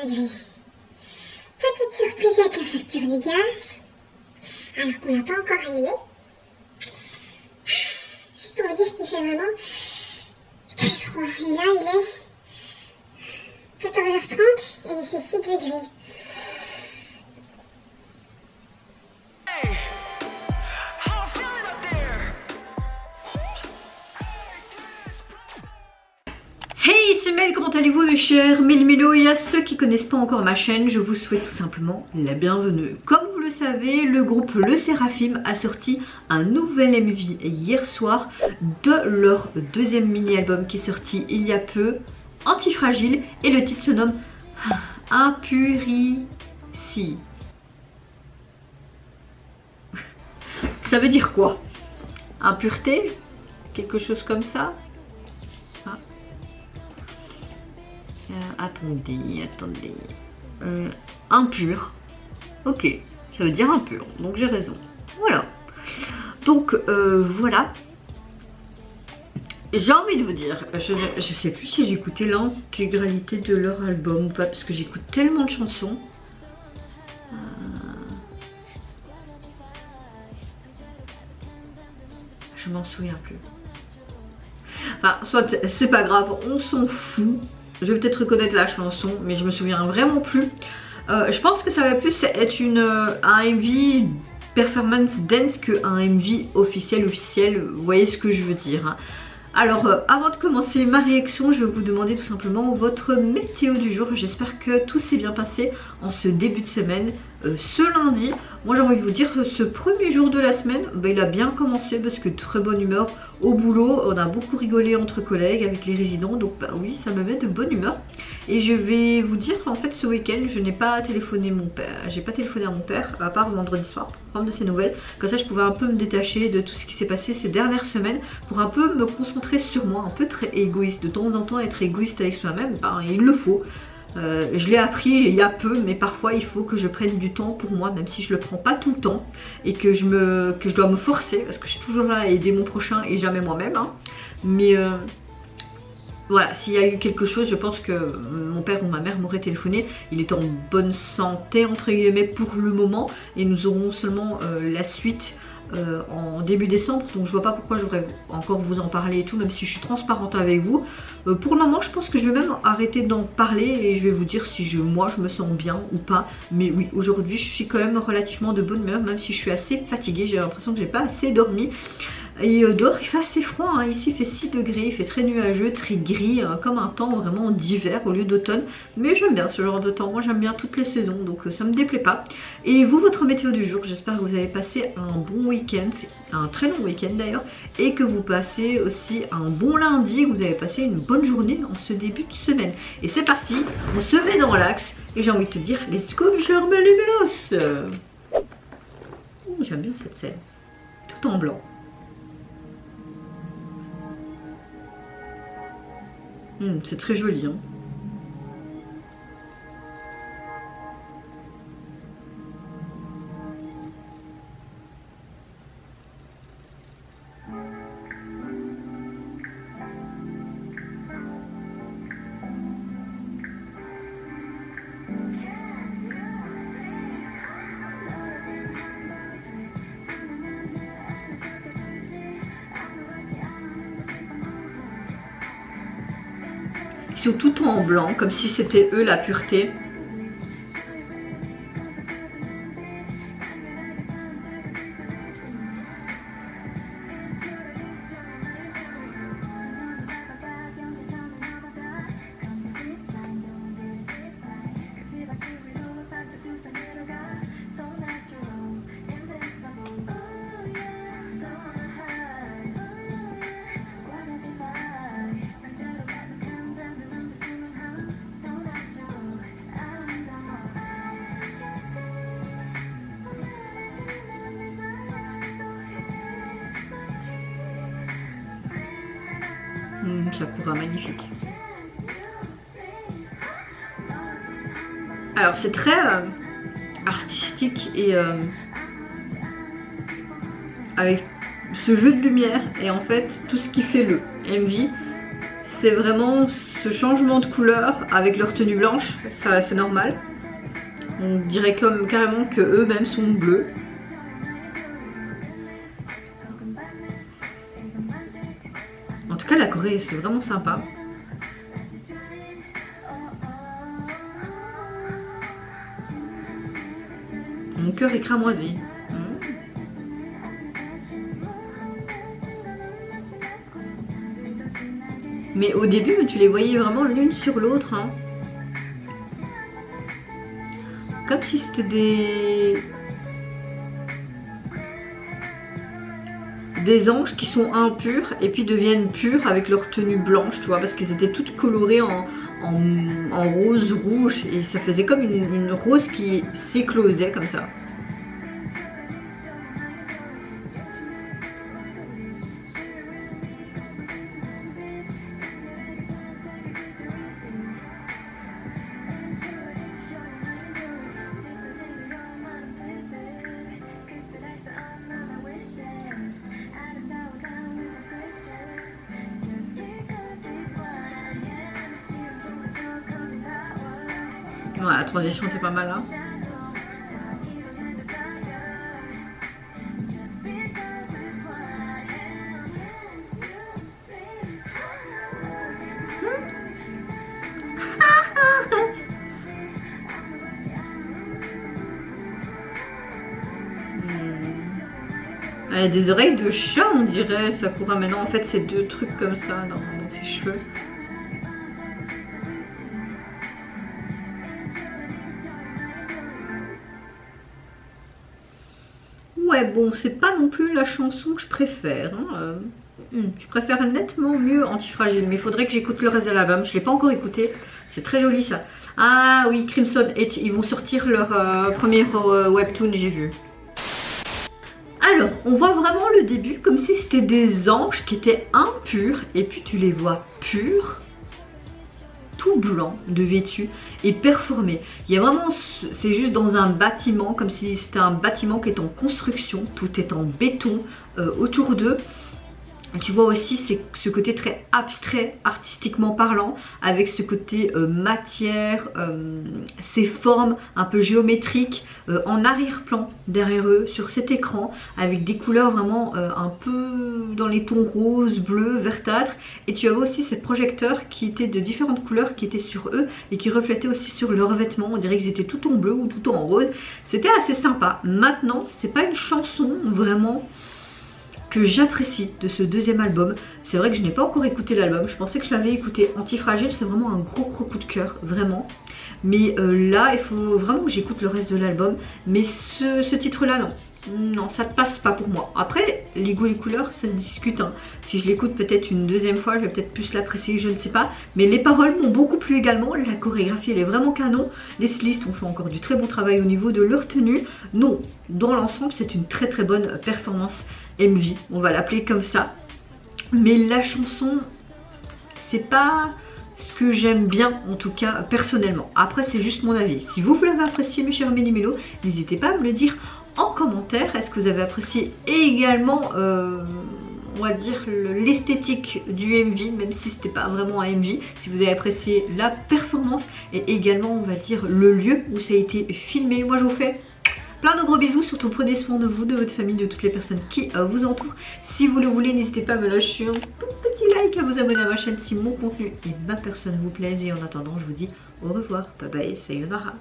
degrés. Petite surprise avec la facture du gaz, alors qu'on n'a pas encore allumé. Juste pour dire qu'il fait vraiment très froid. Et là, il est 14h30 et il fait 6 degrés. Hey, c'est Mel, comment allez-vous mes chers Méli-Mélo? Et à ceux qui connaissent pas encore ma chaîne, je vous souhaite tout simplement la bienvenue. Comme vous le savez, le groupe Le Seraphim a sorti un nouvel MV hier soir de leur deuxième mini-album qui est sorti il y a peu, Antifragile, et le titre se nomme Impurici. Ça veut dire quoi? Impureté? Quelque chose comme ça? Attendez. Impur. Ok, ça veut dire impur, donc j'ai raison. Voilà. Donc voilà. J'ai envie de vous dire, je sais plus si j'ai écouté l'intégralité de leur album ou pas, parce que j'écoute tellement de chansons. Je m'en souviens plus. Enfin, soit c'est pas grave, on s'en fout. Je vais peut-être reconnaître la chanson, mais je me souviens vraiment plus. Je pense que ça va plus être un MV performance dance qu'un MV officiel. Vous voyez ce que je veux dire, hein. Alors, avant de commencer ma réaction, je vais vous demander tout simplement votre météo du jour. J'espère que tout s'est bien passé en ce début de semaine, ce lundi. Moi j'ai envie de vous dire que ce premier jour de la semaine, il a bien commencé parce que très bonne humeur au boulot. On a beaucoup rigolé entre collègues avec les résidents, donc oui, ça me met de bonne humeur. Et je vais vous dire en fait ce week-end, je n'ai pas téléphoné mon père. J'ai pas téléphoné à mon père, à part vendredi soir, pour prendre de ses nouvelles. Comme ça je pouvais un peu me détacher de tout ce qui s'est passé ces dernières semaines, pour un peu me concentrer sur moi, un peu très égoïste. De temps en temps être égoïste avec soi-même, il le faut. Je l'ai appris il y a peu, mais parfois il faut que je prenne du temps pour moi, même si je le prends pas tout le temps, et que je dois me forcer, parce que je suis toujours là à aider mon prochain et jamais moi-même, hein. Mais voilà, s'il y a eu quelque chose, je pense que mon père ou ma mère m'auraient téléphoné. Il est en bonne santé entre guillemets pour le moment, et nous aurons seulement la suite en début décembre, donc je vois pas pourquoi je voudrais encore vous en parler et tout, même si je suis transparente avec vous. Pour le moment je pense que je vais même arrêter d'en parler et je vais vous dire si moi je me sens bien ou pas. Mais oui, aujourd'hui je suis quand même relativement de bonne humeur, même si je suis assez fatiguée, j'ai l'impression que j'ai pas assez dormi. Et dehors il fait assez froid, hein. Ici il fait 6 degrés, il fait très nuageux, très gris, comme un temps vraiment d'hiver au lieu d'automne. Mais j'aime bien ce genre de temps, moi j'aime bien toutes les saisons, donc ça me déplaît pas. Et vous, votre météo du jour, j'espère que vous avez passé un bon week-end, un très long week-end d'ailleurs, et que vous passez aussi un bon lundi, que vous avez passé une bonne journée en ce début de semaine. Et c'est parti, on se met dans l'axe, et j'ai envie de te dire, let's go mes chers Méli-Mélos. J'aime bien cette scène, tout en blanc. C'est très joli, hein. Ils sont tout en blanc, comme si c'était eux la pureté. Sakura, magnifique. Alors c'est très artistique et avec ce jeu de lumière, et en fait tout ce qui fait le MV, c'est vraiment ce changement de couleur avec leur tenue blanche, ça c'est normal. On dirait comme carrément que eux-mêmes sont bleus. En tout cas, la Corée, c'est vraiment sympa. Mon cœur est cramoisi. Mais au début, tu les voyais vraiment l'une sur l'autre. Hein. Comme si c'était des anges qui sont impurs et puis deviennent purs avec leur tenue blanche, tu vois, parce qu'ils étaient toutes colorées en rose, rouge, et ça faisait comme une rose qui s'éclosait comme ça. Ouais, la transition était pas mal là. Elle a des oreilles de chat, on dirait, Sakura. Mais non, en fait, c'est deux trucs comme ça dans ses cheveux. Ouais, bon, c'est pas non plus la chanson que je préfère. Hein. Je préfère nettement mieux Antifragile, mais il faudrait que j'écoute le reste de l'album. Je l'ai pas encore écouté. C'est très joli ça. Ah oui, Crimson Edge, ils vont sortir leur premier webtoon, j'ai vu. Alors, on voit vraiment le début comme si c'était des anges qui étaient impurs, et puis tu les vois purs, tout blanc de vêtus et performés. Il y a vraiment, c'est juste dans un bâtiment, comme si c'était un bâtiment qui est en construction, tout est en béton autour d'eux. Tu vois aussi ce côté très abstrait, artistiquement parlant, avec ce côté matière, ces formes un peu géométriques en arrière-plan derrière eux, sur cet écran, avec des couleurs vraiment un peu dans les tons roses, bleus, verdâtres. Et tu avais aussi ces projecteurs qui étaient de différentes couleurs qui étaient sur eux et qui reflétaient aussi sur leurs vêtements. On dirait qu'ils étaient tout en bleu ou tout en rose. C'était assez sympa. Maintenant, c'est pas une chanson vraiment que j'apprécie de ce deuxième album. C'est vrai que je n'ai pas encore écouté l'album, je pensais que je l'avais écouté. Antifragile, c'est vraiment un gros coup de cœur, vraiment. Mais là, il faut vraiment que j'écoute le reste de l'album. Mais ce titre-là, non. Non, ça ne passe pas pour moi. Après, les goûts et les couleurs, ça se discute. Hein. Si je l'écoute peut-être une deuxième fois, je vais peut-être plus l'apprécier, je ne sais pas. Mais les paroles m'ont beaucoup plu également. La chorégraphie, elle est vraiment canon. Les stylistes ont fait encore du très bon travail au niveau de leur tenue. Non, dans l'ensemble, c'est une très bonne performance. MV, on va l'appeler comme ça. Mais la chanson, c'est pas ce que j'aime bien, en tout cas personnellement. Après, c'est juste mon avis. Si vous l'avez apprécié, mes chers Méli-Mélo, n'hésitez pas à me le dire en commentaire. Est-ce que vous avez apprécié également, on va dire, l'esthétique du MV, même si c'était pas vraiment un MV. Si vous avez apprécié la performance et également, on va dire, le lieu où ça a été filmé. Moi, je vous fais plein de gros bisous, surtout prenez soin de vous, de votre famille, de toutes les personnes qui vous entourent. Si vous le voulez, n'hésitez pas à me lâcher un tout petit like, à vous abonner à ma chaîne si mon contenu et ma personne vous plaisent. Et en attendant, je vous dis au revoir, bye bye, sayonara.